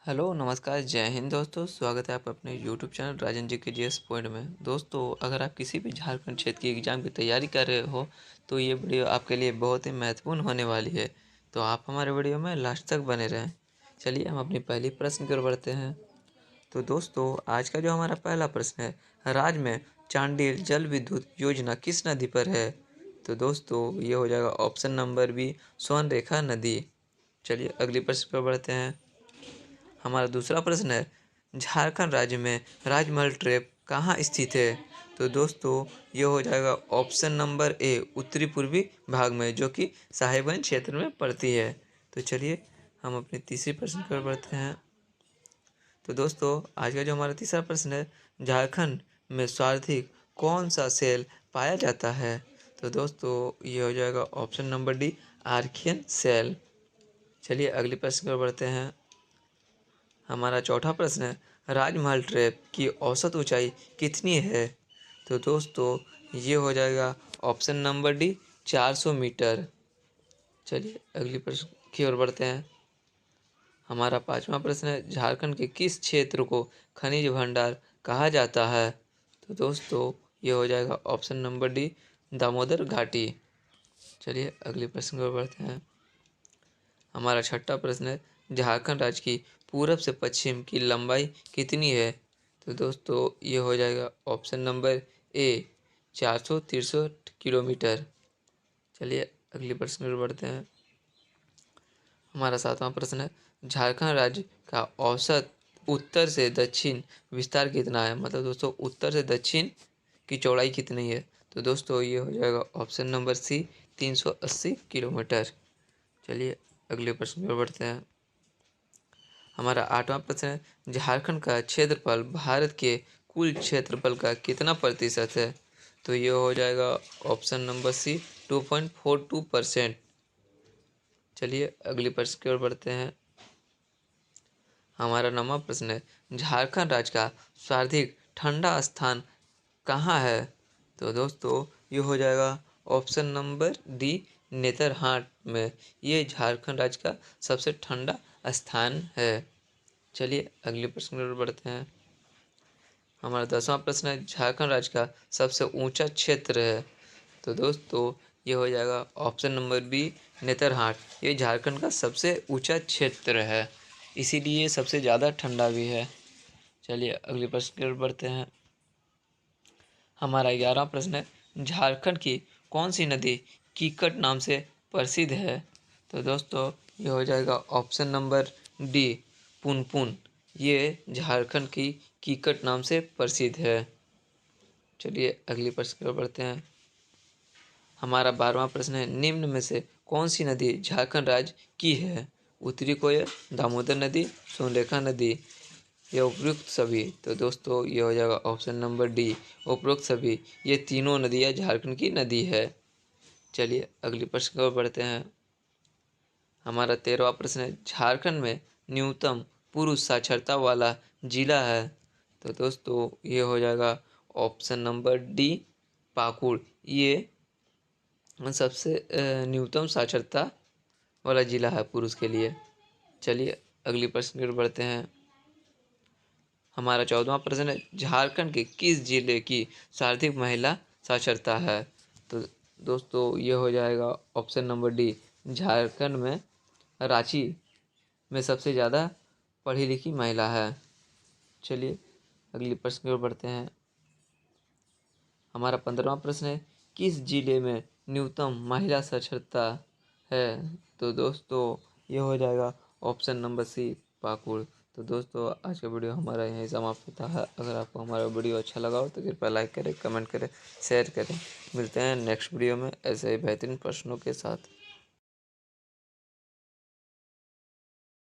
Hello नमस्कार जय हिंद दोस्तों। स्वागत है आपका अपने यूट्यूब चैनल राजन जी के जीएस पॉइंट में। दोस्तों अगर आप किसी भी झारखंड क्षेत्र की एग्ज़ाम की तैयारी कर रहे हो तो ये वीडियो आपके लिए बहुत ही महत्वपूर्ण होने वाली है। तो आप हमारे वीडियो में लास्ट तक बने रहें। चलिए हम अपनी पहली प्रश्न की ओर बढ़ते हैं। तो दोस्तों आज का जो हमारा पहला प्रश्न है, राज्य में चांडिल जल विद्युत योजना किस नदी पर है? तो दोस्तों ये हो जाएगा ऑप्शन नंबर बी, स्वर्णरेखा नदी। चलिए अगली प्रश्न पर बढ़ते हैं। हमारा दूसरा प्रश्न है, झारखंड राज्य में राजमहल ट्रैप कहाँ स्थित है? तो दोस्तों ये हो जाएगा ऑप्शन नंबर ए, उत्तरी पूर्वी भाग में, जो कि साहिबगंज क्षेत्र में पड़ती है। तो चलिए हम अपने तीसरी प्रश्न पर बढ़ते हैं। तो दोस्तों आज का जो हमारा तीसरा प्रश्न है, झारखंड में सर्वाधिक कौन सा सेल पाया जाता है? तो दोस्तों ये हो जाएगा option number D, archaean cell. चलिए अगले प्रश्न पर बढ़ते हैं। हमारा चौथा प्रश्न है, राजमहल ट्रैप की औसत ऊंचाई कितनी है? तो दोस्तों ये हो जाएगा ऑप्शन नंबर डी, 400 मीटर। चलिए अगली प्रश्न की ओर बढ़ते हैं। हमारा पांचवा प्रश्न है, झारखंड के किस क्षेत्र को खनिज भंडार कहा जाता है? तो दोस्तों ये हो जाएगा ऑप्शन नंबर डी, दामोदर घाटी। चलिए अगले प्रश्न की ओर बढ़ते हैं। हमारा छठा प्रश्न है, झारखंड राज्य की पूरब से पश्चिम की लंबाई कितनी है? तो दोस्तों ये हो जाएगा ऑप्शन नंबर ए, 463 किलोमीटर। चलिए अगले प्रश्न पर बढ़ते हैं। हमारा सातवां प्रश्न है, झारखंड राज्य का औसत उत्तर से दक्षिण विस्तार कितना है? मतलब दोस्तों उत्तर से दक्षिण की चौड़ाई कितनी है? तो दोस्तों ये हो जाएगा ऑप्शन नंबर सी, 380 किलोमीटर। चलिए अगले प्रश्न पर बढ़ते हैं। हमारा आठवां प्रश्न है, झारखंड का क्षेत्रफल भारत के कुल क्षेत्रफल का कितना प्रतिशत है? तो ये हो जाएगा ऑप्शन नंबर सी, 2.42%। चलिए अगली प्रश्न की ओर बढ़ते हैं। हमारा नौवां प्रश्न है, झारखंड राज्य का सर्वाधिक ठंडा स्थान कहाँ है? तो दोस्तों ये हो जाएगा ऑप्शन नंबर डी, नेतरहाट में। ये झारखंड राज्य का सबसे ठंडा स्थान है। चलिए अगले प्रश्न पर बढ़ते हैं। हमारा 10वां प्रश्न है, झारखंड राज्य का सबसे ऊंचा क्षेत्र है? तो दोस्तों ये हो जाएगा ऑप्शन नंबर बी, नेतरहाट। ये झारखंड का सबसे ऊंचा क्षेत्र है, इसीलिए सबसे ज़्यादा ठंडा भी है। चलिए अगले प्रश्न की ओर बढ़ते हैं। हमारा 11वां प्रश्न है, झारखंड की कौन सी नदी कीकट नाम से प्रसिद्ध है? तो दोस्तों ये हो जाएगा ऑप्शन नंबर डी, पुनपुन। ये झारखंड की कीकट नाम से प्रसिद्ध है। चलिए अगली प्रश्न की ओर बढ़ते हैं। हमारा 12वां प्रश्न है, निम्न में से कौन सी नदी झारखंड राज्य की है? उत्तरी कोयल, दामोदर नदी, सोनलेखा नदी या उपयुक्त सभी? तो दोस्तों ये हो जाएगा ऑप्शन नंबर डी, उपरोक्त सभी। ये तीनों नदियाँ झारखंड की नदी है। चलिए अगली प्रश्न की ओर बढ़ते हैं। हमारा 13वां प्रश्न है, झारखंड में न्यूनतम पुरुष साक्षरता वाला जिला है? तो दोस्तों ये हो जाएगा ऑप्शन नंबर डी, पाकुड़। ये सबसे न्यूनतम साक्षरता वाला जिला है पुरुष के लिए। चलिए अगली प्रश्न की ओर बढ़ते हैं। हमारा 14वां प्रश्न है, झारखंड के किस जिले की सर्वाधिक महिला साक्षरता है? तो दोस्तों ये हो जाएगा ऑप्शन नंबर डी, झारखंड में रांची में सबसे ज़्यादा पढ़ी लिखी महिला है। चलिए अगली प्रश्न की ओर बढ़ते हैं। हमारा 15वां प्रश्न है, किस जिले में न्यूनतम महिला साक्षरता है? तो दोस्तों ये हो जाएगा ऑप्शन नंबर सी, पाकुड़। तो दोस्तों आज का वीडियो हमारा यहीं समाप्त होता है। अगर आपको हमारा वीडियो अच्छा लगा हो तो कृपया लाइक करें, कमेंट करें, शेयर करें। मिलते हैं नेक्स्ट वीडियो में ऐसे ही बेहतरीन प्रश्नों के साथ।